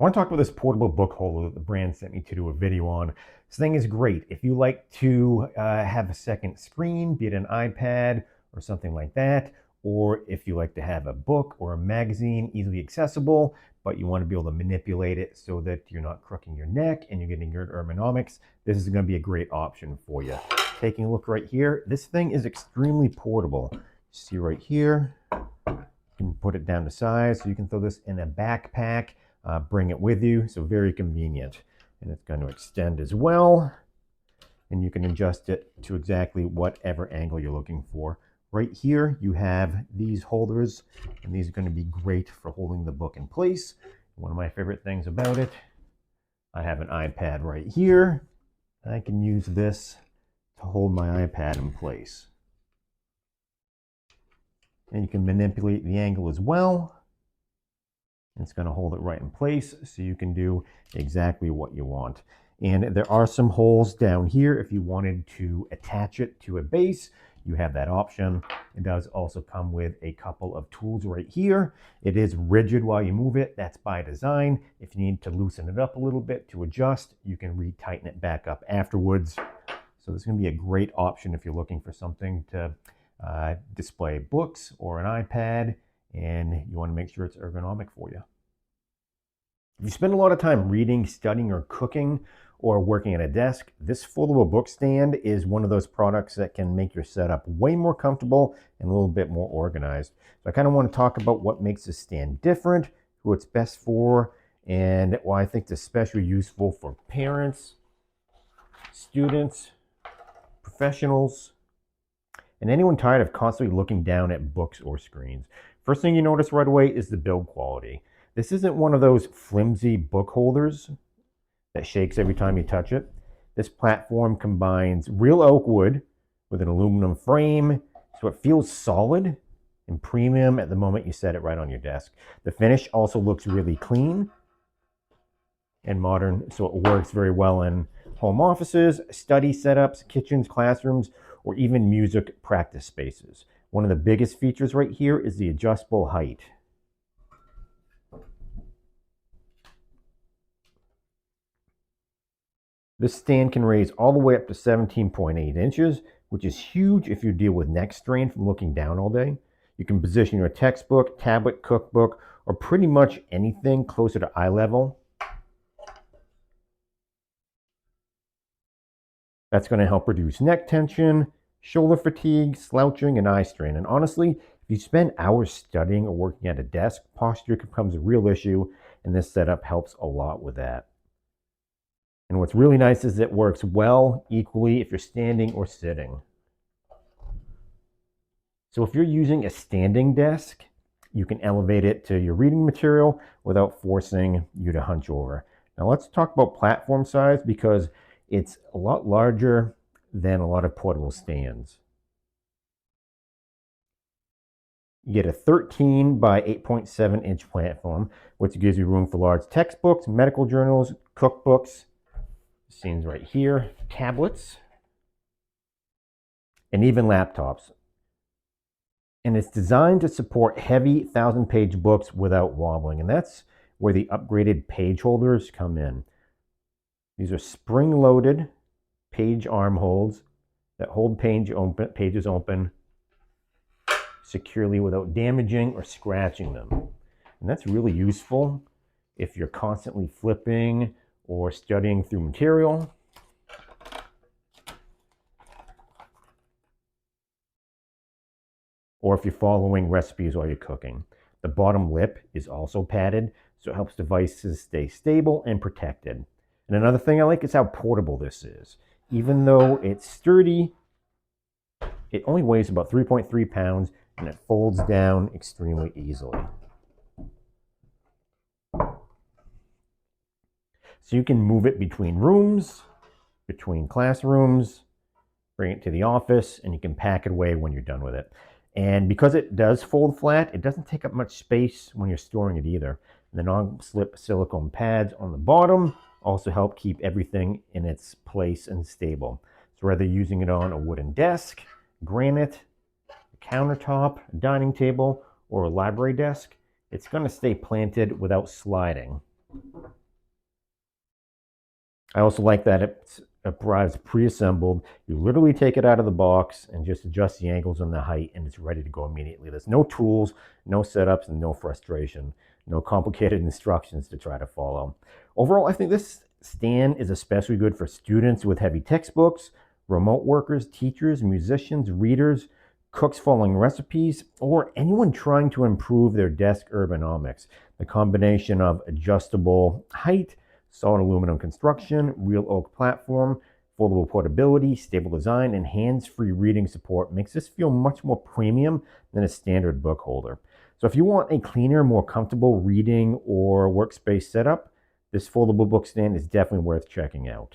I want to talk about this portable book holder that the brand sent me to do a video on. This thing is great. If you like to have a second screen, be it an iPad or something like that, or if you like to have a book or a magazine easily accessible, but you want to be able to manipulate it so that you're not crooking your neck and you're getting good ergonomics, this is going to be a great option for you. Taking a look right here, this thing is extremely portable. See right here, you can put it down to size, so you can throw this in a backpack. Bring it with you, so very convenient. And it's going to extend as well, and you can adjust it to exactly whatever angle you're looking for. Right here you have these holders, and these are going to be great for holding the book in place. One of my favorite things about it, I have an iPad right here. I can use this to hold my iPad in place. And you can manipulate the angle as well. It's going to hold it right in place so you can do exactly what you want. And there are some holes down here if you wanted to attach it to a base. You have that option. It does also come with a couple of tools right here. It is rigid while you move it. That's by design. If you need to loosen it up a little bit to adjust, you can retighten it back up afterwards. So this is going to be a great option if you're looking for something to display books or an iPad, and you want to make sure it's ergonomic for you. If you spend a lot of time reading, studying, or cooking, or working at a desk, this foldable book stand is one of those products that can make your setup way more comfortable and a little bit more organized. So I kind of want to talk about what makes this stand different, who it's best for, and why I think it's especially useful for parents, students, professionals, and anyone tired of constantly looking down at books or screens. First thing you notice right away is the build quality. This isn't one of those flimsy book holders that shakes every time you touch it. This platform combines real oak wood with an aluminum frame, so it feels solid and premium at the moment you set it right on your desk. The finish also looks really clean and modern, so it works very well in home offices, study setups, kitchens, classrooms, or even music practice spaces. One of the biggest features right here is the adjustable height. This stand can raise all the way up to 17.8 inches, which is huge if you deal with neck strain from looking down all day. You can position your textbook, tablet, cookbook, or pretty much anything closer to eye level. That's going to help reduce neck tension, shoulder fatigue, slouching, and eye strain. And honestly, if you spend hours studying or working at a desk, posture becomes a real issue, and this setup helps a lot with that. And what's really nice is it works well equally if you're standing or sitting. So if you're using a standing desk, you can elevate it to your reading material without forcing you to hunch over. Now let's talk about platform size, because it's a lot larger than a lot of portable stands. You get a 13 by 8.7 inch platform, which gives you room for large textbooks, medical journals, cookbooks, scenes right here, tablets, and even laptops. And it's designed to support heavy 1,000-page books without wobbling, and that's where the upgraded page holders come in. These are spring-loaded page arm holds that hold pages open securely without damaging or scratching them. And that's really useful if you're constantly flipping or studying through material. Or if you're following recipes while you're cooking. The bottom lip is also padded, so it helps devices stay stable and protected. And another thing I like is how portable this is. Even though it's sturdy, it only weighs about 3.3 pounds and it folds down extremely easily. So you can move it between rooms, between classrooms, bring it to the office, and you can pack it away when you're done with it. And because it does fold flat, it doesn't take up much space when you're storing it either. And the non-slip silicone pads on the bottom also help keep everything in its place and stable. So whether using it on a wooden desk, granite, a countertop, a dining table, or a library desk, it's going to stay planted without sliding. I also like that it arrives pre-assembled. You literally take it out of the box and just adjust the angles and the height, and it's ready to go immediately. There's no tools, no setups, and no frustration. No complicated instructions to try to follow. Overall, I think this stand is especially good for students with heavy textbooks, remote workers, teachers, musicians, readers, cooks following recipes, or anyone trying to improve their desk ergonomics. The combination of adjustable height, solid aluminum construction, real oak platform, foldable portability, stable design, and hands-free reading support makes this feel much more premium than a standard book holder. So if you want a cleaner, more comfortable reading or workspace setup, this foldable book stand is definitely worth checking out.